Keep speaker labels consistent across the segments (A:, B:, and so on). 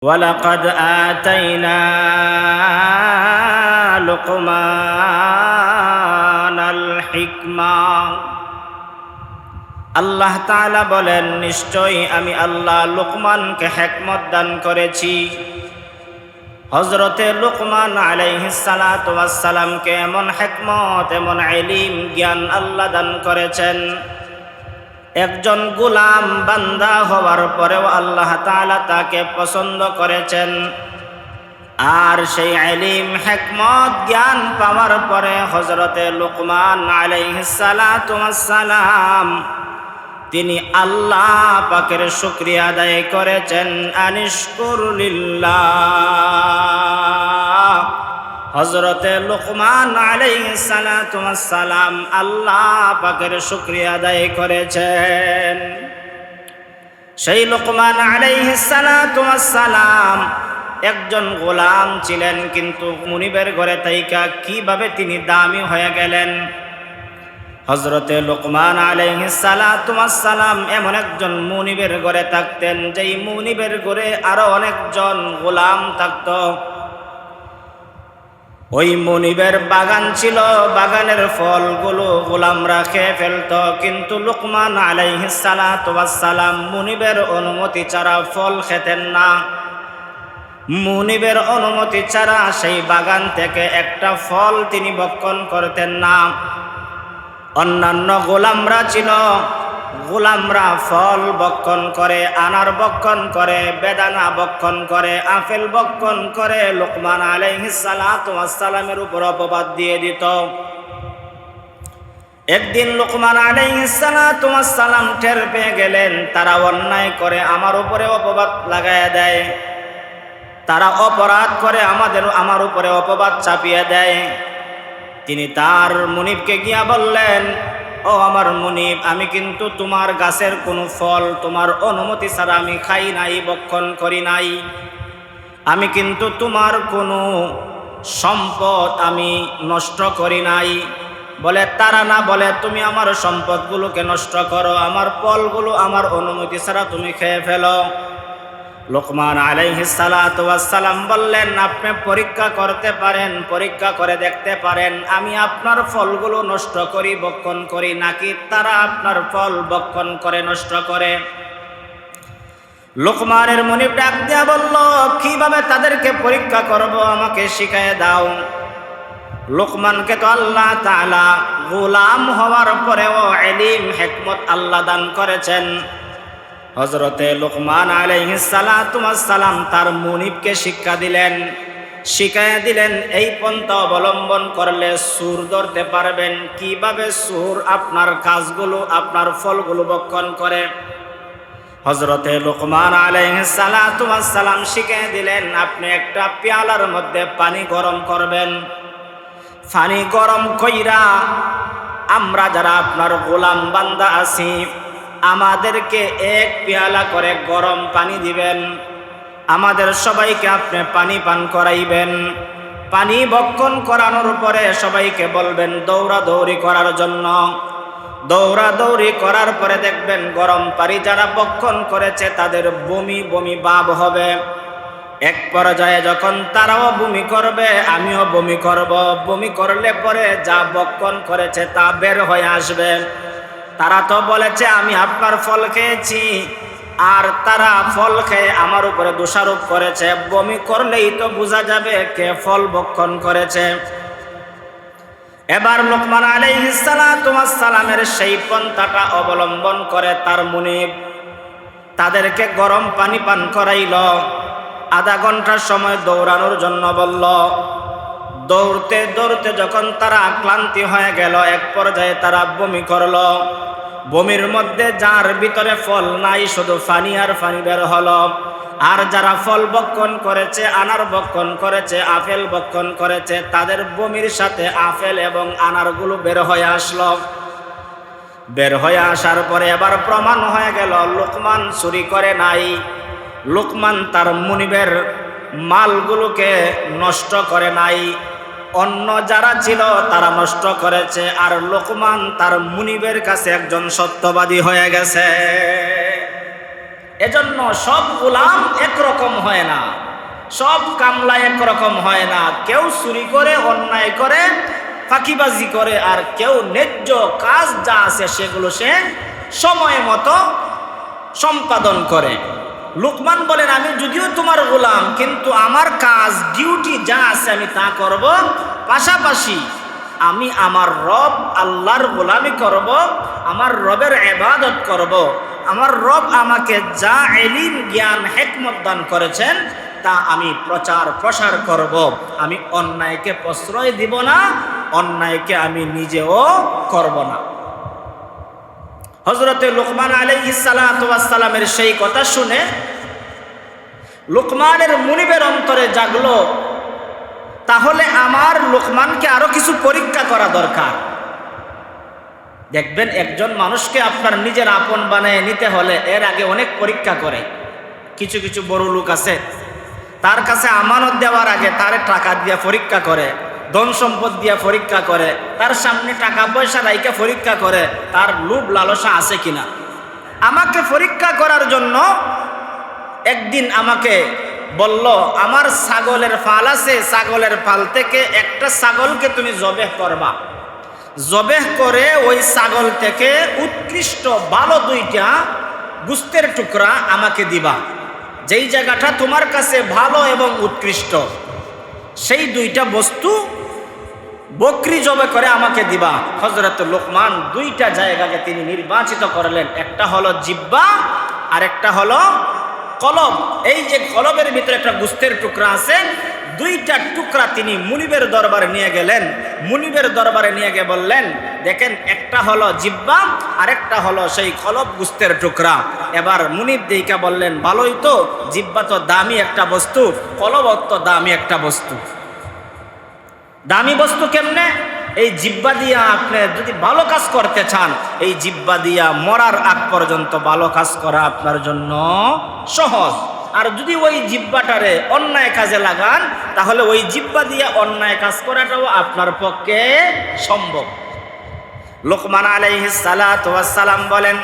A: ওয়ালাকাদ আতাইনা লুকমানাল হিকমা। আল্লাহ তাআলা বলেন, নিশ্চয়ই আমি আল্লাহ লুকমানকে হিকমত দান করেছি। হযরতে লুকমান আলাইহিস সালাতু ওয়াস সালামকে এমন হিকমত, এমন ইলম, জ্ঞান আল্লাহ দান করেছেন। একজন গোলাম বান্দা হওয়ার পরেও আল্লাহ তাআলা তাকে পছন্দ করেছেন। আর সেই ইলম, হিকমত, জ্ঞান পাওয়ার পরে হযরতে লুকমান আলাইহিস সালাতু ওয়াস সালাম তিনি আল্লাহ পাকের শুকরিয়া আদায় করেছেন। আনিশকুর লিল্লাহ। হযরতে লুকমান আলাইহিস সালাতু ওয়াস সালাম আল্লাহ পাকের শুকরিয়া আদায় করেছেন। সেই লুকমান আলাইহিস সালাতু ওয়াস সালাম একজন গোলাম ছিলেন, কিন্তু মুনিবের ঘরে থাইকা কিভাবে তিনি দামি হয়ে গেলেন। হযরতে লুকমান আলাইহিস সালাতু ওয়াস সালাম এমন একজন মুনিবের ঘরে থাকতেন, যেই মুনিবের ঘরে আরো অনেকজন গোলাম থাকতো। ওই মুনিবের বাগান ছিল, বাগানের ফলগুলো গোলামরা খেয়ে ফেলত, কিন্তু লুকমান আলাইহিস সালাতু ওয়াস সালাম মুনিবের অনুমতি ছাড়া ফল খেতেন না। মুনিবের অনুমতি ছাড়া সেই বাগান থেকে একটা ফল তিনি ভক্ষণ করতেন না। অন্যান্য গোলামরা ছিল, গোলামরা ফল ভক্ষণ করে, আনার ভক্ষণ করে, বেদানা ভক্ষণ করে, আপেল ভক্ষণ করে, লুকমান আলাইহিস সালাতু ওয়াস সালামের উপর অপবাদ দিয়ে দিত। একদিন লুকমান আলাইহিস সালাতু ওয়াস সালাম টের পেয়ে গেলেন তারা অন্যায় করে আমার উপরে অপবাদ লাগায়া দেয়, তারা অপরাধ করে আমার উপরে অপবাদ চাপিয়ে দেয়। তিনি তার মুনিবকে গিয়া বললেন, ও আমার মুনিব, আমি কিন্তু তোমার গাছের কোনো ফল তোমার অনুমতি ছাড়া আমি খাই নাই, ভক্ষণ করি নাই। আমি কিন্তু তোমার কোনো সম্পদ আমি নষ্ট করি নাই। বলে তারা না, বলে তুমি আমার সম্পদগুলোকে নষ্ট করো, আমার ফলগুলো আমার অনুমতি ছাড়া তুমি খেয়ে ফেলো। লুকমান আলাইহিস সালাতু ওয়াস সালাম বললেন, আপনি পরীক্ষা করতে পারেন, পরীক্ষা করে দেখতে পারেন আমি আপনার ফলগুলো নষ্ট করি, ভক্ষণ করি, নাকি তারা আপনার ফল ভক্ষণ করে নষ্ট করে। লুকমানের মুনিব ডাক দিয়া বলল, কিভাবে তাদেরকে পরীক্ষা করব, আমাকে শিখিয়ে দাও। লুকমানকে তো আল্লাহ তাআলা গোলাম হওয়ার পরেও ইলম, হিকমত আল্লাহ দান করেছেন। হযরতে লুকমান আলাইহিস সালাতু ওয়াস সালাম তার মুনিবকে শিক্ষা দিলেন, শিখাইয়া দিলেন এই পন্থা অবলম্বন করলে সুর ধরতে পারবেন, কিভাবে সুর আপনার কাজগুলো, আপনার ফলগুলো ভক্ষণ করে। হযরতে লুকমান আলাইহিস সালাতু ওয়াস সালাম শিখিয়ে দিলেন, আপনি একটা পেয়ালার মধ্যে পানি গরম করবেন। পানি গরম কইরা আমরা যারা আপনার গোলাম বান্দা আছি, আমাদেরকে এক পেয়ালা করে গরম পানি দিবেন। আমাদের সবাইকে আপনি পানি পান করাইবেন। পানি ভক্ষণ করানোর পরে সবাইকে বলবেন দৌড়াদৌড়ি করার জন্য। দৌড়াদৌড়ি করার পরে দেখবেন গরম পানি যারা ভক্ষণ করেছে তাদের বমি বমি ভাব হবে। এক পর্যায়ে যখন তারাও বমি করবে, আমিও বমি করব। বমি করলে পরে যা ভক্ষণ করেছে তা বের হয়ে আসবে। তারা তো বলেছে আমি আপনার ফল খেয়েছি, আর তারা ফল খেয়ে আমার উপরে দোষারোপ করেছে। বমি করলেই তো বোঝা যাবে কে ফল ভক্ষণ করেছে। এবার লুকমান আলাইহিস সালাতু ওয়াস সালামের সেই পন্থাটা অবলম্বন করে তার মুনিব তাদেরকে গরম পানি পান করাইল। আধা ঘন্টার সময় দৌড়ানোর জন্য বলল। দৌড়তে দৌড়তে যখন তারা ক্লান্তি হয়ে গেল, এক পর্যায়ে তারা বমি করল। বমির মধ্যে যার ভিতরে ফল নাই, শুধু পানি আর পানি বের হলো। আর যারা ফল ভক্ষণ করেছে, আনার ভক্ষণ করেছে, আপেল ভক্ষণ করেছে, তাদের বমির সাথে আপেল এবং আনারগুলো বের হয়ে আসলো। বের হয়ে আসার পরে এবার প্রমাণ হয়ে গেল লুকমান চুরি করে নাই। লুকমান তার মুনিবের মালগুলোকে নষ্ট করে নাই, অন্য যারা ছিল তারা নষ্ট করেছে। আর লুকমান তার মুনিবের কাছে একজন সত্যবাদী হয়ে গেছে। এজন্য সব গোলাম একরকম হয় না, সব কামলা একরকম হয় না। কেউ চুরি করে, অন্যায় করে, ফাঁকিবাজি করে, আর কেউ ন্যায্য কাজ যা আছে সেগুলো সে সময় মতো সম্পাদন করে। লুকমান বলেন, আমি যদিও তোমার গোলাম, কিন্তু আমার কাজ ডিউটি যা আছে আমি তা করব, পাশাপাশি আমি আমার রব আল্লাহর গোলামি করব, আমার রবের ইবাদত করব। আমার রব আমাকে যা ইলম, জ্ঞান, হিকমত দান করেছেন তা আমি প্রচার প্রসার করব। আমি অন্যায়কে প্রশ্রয় দিব না, অন্যায়কে আমি নিজেও করব না। হযরতে লুকমান আলাইহিস সালাতু ওয়াস সালামের সেই কথা শুনে লুকমানের মুনিবের অন্তরে জাগলো, তাহলে আমার লুকমানকে আরো কিছু পরীক্ষা করা দরকার। দেখবেন, একজন মানুষকে আপনার নিজের আপন বানিয়ে নিতে হলে এর আগে অনেক পরীক্ষা করে। কিছু কিছু বড় লোক আছে, তার কাছে আমানত দেওয়ার আগে তারে টাকা দিয়ে পরীক্ষা করে, ধন সম্পদ দিয়ে পরীক্ষা করে, তার সামনে টাকা পয়সা রাইখা পরীক্ষা করে তার লোভ লালসা আছে কিনা। আমাকে পরীক্ষা করার জন্য একদিন আমাকে বলল, আমার ছাগলের ফাল আছে, ছাগলের ফাল থেকে একটা ছাগলকে তুমি জবেহ করবা, জবেহ করে ওই ছাগল থেকে উৎকৃষ্ট ভালো দুইটা গোশতের টুকরা আমাকে দিবা। যেই জায়গাটা তোমার কাছে ভালো এবং উৎকৃষ্ট সেই দুইটা বস্তু বকরি জবে করে আমাকে দিবা। হযরত লুকমান দুইটা জায়গাকে তিনি নির্বাচিত করলেন, একটা হলো জিহ্বা আর একটা হলো কলব। এই যে কলবের ভিতরে একটা গোশতের টুকরা আছে, দুইটা টুকরা তিনি মুনিবের দরবারে নিয়ে গেলেন। মুনিবের দরবারে নিয়ে গিয়ে বললেন, দেখেন, একটা হলো জিহ্বা আর একটা হলো সেই কলব গোশতের টুকরা। এবার মুনিব দেইকা বললেন, ভালোই তো, জিহ্বা তো দামি একটা বস্তু, কলব তো দামি একটা বস্তু। দামি বস্তু কেমনে? এই জিহ্বা দিয়া আপনি যদি ভালো কাজ করতে চান, এই জিহ্বা দিয়া মরার আগ পর্যন্ত ভালো কাজ করা আপনার জন্য সহজ। আর যদি ওই জিহ্বাটারে অন্যায় কাজে লাগান, তাহলে ওই জিহ্বা দিয়া অন্যায় কাজ করাটাও আপনার পক্ষে সম্ভব। লুকমান আলাইহিস সালাতু ওয়াস সালাম বলেন,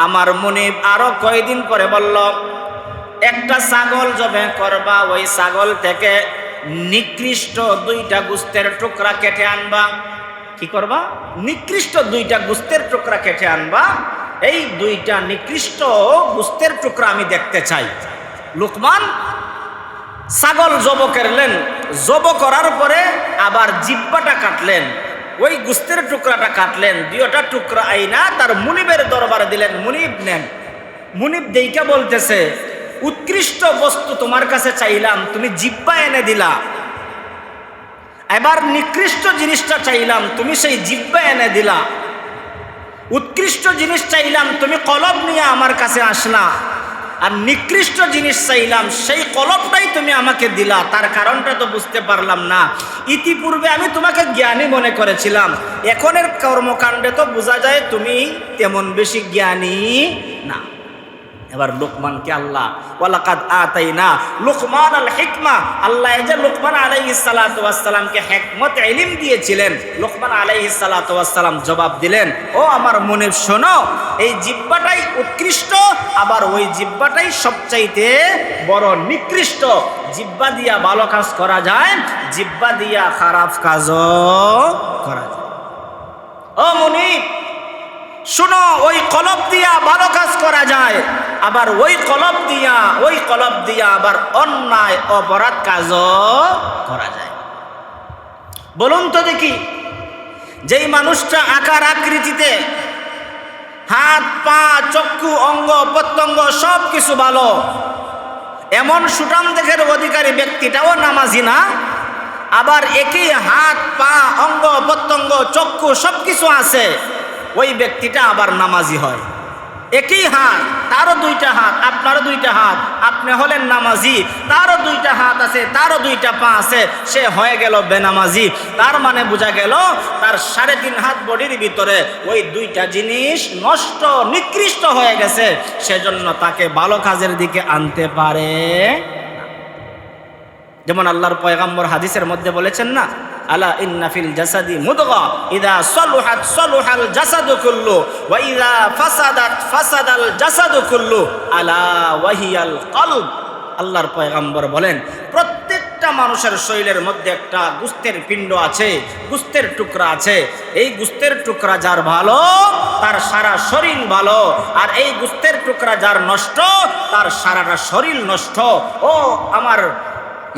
A: আমার মুনিব আরো কয়দিন পরে বলল, একটা ছাগল জবে করবা, ওই ছাগল থেকে নিকৃষ্ট দুইটা গোশতের টুকরা কেটে আনবা। কি করবা? নিকৃষ্ট দুইটা গোশতের টুকরা কেটে আনবা। এই দুইটা নিকৃষ্ট গোশতের টুকরা আমি দেখতে চাই। লুকমান ছাগল জব করলেন, জব করার পরে আবার জিহ্বাটা কাটলেন, ওই গোশতের টুকরাটা কাটলেন, দুইটা টুকরা আইনা তার মুনিবের দরবারে দিলেন। মুনিব নেন। মুনিব দেইকা বলতেছে, উৎকৃষ্ট বস্তু তোমার কাছে চাইলাম, তুমি জিহ্বা এনে দিলা। এবার নিকৃষ্ট জিনিসটা চাইলাম, তুমি সেই জিহ্বা এনে দিলা। উৎকৃষ্ট জিনিস চাইলাম, তুমি কলব নিয়ে আমার কাছে আসলা। আর নিকৃষ্ট জিনিস চাইলাম, সেই কলবটাই তুমি আমাকে দিলা। তার কারণটা তো বুঝতে পারলাম না। ইতিপূর্বে আমি তোমাকে জ্ঞানী মনে করেছিলাম, এখনের কর্মকাণ্ডে তো বোঝা যায় তুমি তেমন বেশি জ্ঞানী না। এবার লুকমানকে আল্লাহ ওয়ালাকাদ আতাইনা লুকমান আল হিকমা, আল্লাহ যে লুকমান আলাইহিস সালাতু ওয়াস সালামকে হিকমত ইলম দিয়েছিলেন, লুকমান আলাইহিস সালাতু ওয়াস সালাম জবাব দিলেন, ও আমার মুনিব শোনো, এই জিহ্বাটাই উৎকৃষ্ট, আবার ওই জিহ্বাটাই সবচাইতে বড় নিকৃষ্ট। জিহ্বা দিয়া ভালো কাজ করা যায়, জিহ্বা দিয়া খারাপ কাজও করা যায়। ও মুনিব শুনো, ওই কলব দিয়া ভালো কাজ করা যায়, আবার ওই কলব দিয়া আবার অন্যায় অপরাধ কাজও করা যায়। বলুন তো দেখি, যেই মানুষটা আকার আকৃতিতে হাত পা চক্ষু অঙ্গ প্রত্যঙ্গ সব কিছু ভালো, এমন সুঠাম দেহের অধিকারী ব্যক্তিটাও নামাজি না, আবার একই হাত পা অঙ্গ প্রত্যঙ্গ চক্ষু সব কিছু আছে, ওই ব্যক্তিটা আবার নামাজি হয়। একই হাত, তারও দুইটা হাত, আপনারও দুইটা হাত, আপনি হলেন নামাজি, তারও দুইটা হাত আছে, তারও দুইটা পা আছে, সে হয়ে গেল বেনামাজি। তার মানে বোঝা গেল তার 3.5 হাত বডির ভিতরে ওই দুইটা জিনিস নষ্ট নিকৃষ্ট হয়ে গেছে, সেজন্য তাকে ভালো কাজের দিকে আনতে পারে। যেমন আল্লাহর পয়গম্বর হাদিসের মধ্যে বলেছেন না, আলা ইন্না ফিল জাসাদি মুদগা ইযা সালুহাত সালুহাল জাসাদু কুল্লু ওয়া ইযা ফাসাদাত ফাসাদাল জাসাদু কুল্লু আলা ওয়াহিয়াল কলব। আল্লাহর পয়গম্বর বলেন প্রত্যেকটা মানুষের শরীরের মধ্যে একটা গোশতের পিণ্ড আছে, গোশতের টুকরা আছে। এই গোশতের টুকরা যার ভালো তার সারা শরীর ভালো, আর এই গোশতের টুকরা যার নষ্ট তার সারাটা শরীর নষ্ট। ও আমার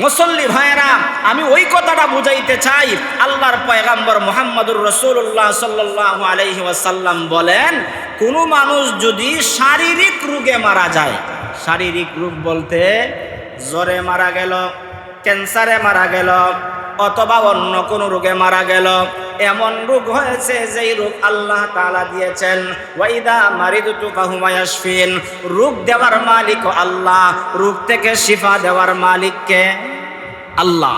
A: মুসল্লি ভাইয়েরা, আমি ওই কথাটা বুঝাইতে চাই। আল্লাহর পয়গম্বর মুহাম্মদুর রাসূলুল্লাহ সাল্লাল্লাহু আলাইহি ওয়াসাল্লাম বলেন কোনো মানুষ যদি শারীরিক রোগে মারা যায়, শারীরিক রোগ বলতে জ্বরে মারা গেল, ক্যান্সারে মারা গেল, অথবা অন্য কোনো রোগে মারা গেল, এমন রোগ হয়েছে যেই রোগ আল্লাহ তাআলা দিয়েছেন ওয়াইদা মারিদতু ফাহুয়া ইয়াশফিন, রোগ দেওয়ার মালিক আল্লাহ, রোগ থেকে শিফা দেওয়ার মালিক কে? আল্লাহ।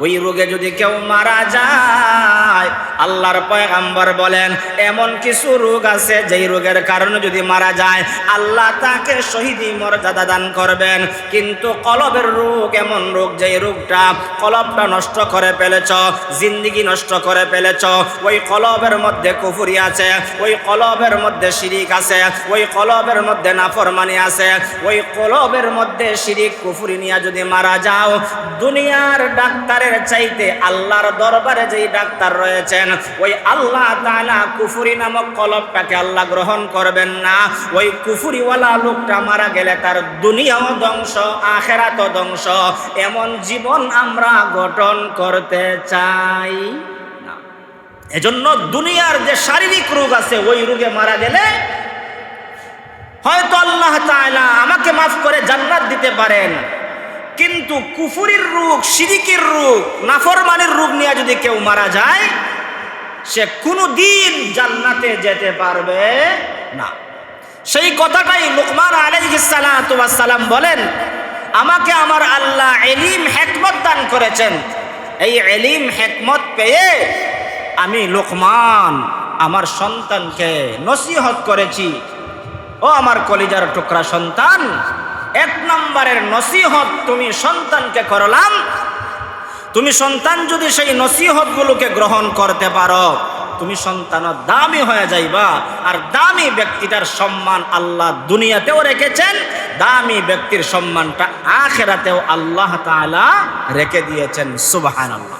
A: ওই রোগে যদি কেউ মারা যায়, আল্লাহর পয়গম্বর বলেন এমন কিছু রোগ আছে যেই রোগের কারণে যদি মারা যায় আল্লাহ তাকে শহীদি মর্যাদা দান করবেন। কিন্তু কলবের রোগ এমন রোগ যেই রোগটা কলবটা নষ্ট করে ফেলেছ, জিন্দেগি নষ্ট করে ফেলেছ। ওই কলবের মধ্যে কুফরি আছে, ওই কলবের মধ্যে শিরিক আছে, ওই কলবের মধ্যে নাফরমানি আছে, ওই কলবের মধ্যে শিরিক কুফরি নিয়ে যদি মারা যাও, দুনিয়ার ডাক্তারের চাইতে আল্লাহর দরবারে যেই ডাক্তার রয়েছেন ওই আল্লাহ তাআলা কুফরি নামক কলবটাকে আল্লাহ গ্রহণ করবেন না। ওই কুফরিওয়ালা লোকটা মারা গেলে তার দুনিয়াও ধ্বংস, আখিরাতও ধ্বংস। এমন জীবন আমরা গঠন করতে চাই না। এজন্য দুনিয়ার যে শারীরিক রোগ আছে ওই রোগে মারা গেলে হয়তো আল্লাহ তাআলা আমাকে মাফ করে জান্নাত দিতে পারেন, কিন্তু কুফরির রোগ, শিরিকের রোগ, নাফরমানির রোগ নিয়ে যদি কেউ মারা যায় সে কোনোদিন জান্নাতে যেতে পারবে না। সেই কথাটাই লুকমান আলাইহিস সালাতু ওয়াস সালাম বলেন আমাকে আমার আল্লাহ ইলম হিকমত দান করেছেন। এই ইলম হিকমত পেয়ে আমি লুকমান আমার সন্তানকে নসিহত করেছি, ও আমার কলিজার টুকরা সন্তান, এক নম্বরের নসিহত তুমি সন্তানকে করলাম। তুমি সন্তান যদি সেই নসিহতগুলোকে গ্রহণ করতে পারো তুমি সন্তান দামি হয়ে যাইবা। আর দামি ব্যক্তিটার সম্মান আল্লাহ দুনিয়াতেও রেখেছেন, দামি ব্যক্তির সম্মানটা আখিরাতেও আল্লাহ তাআলা রেখে দিয়েছেন। সুবহানাল্লাহ।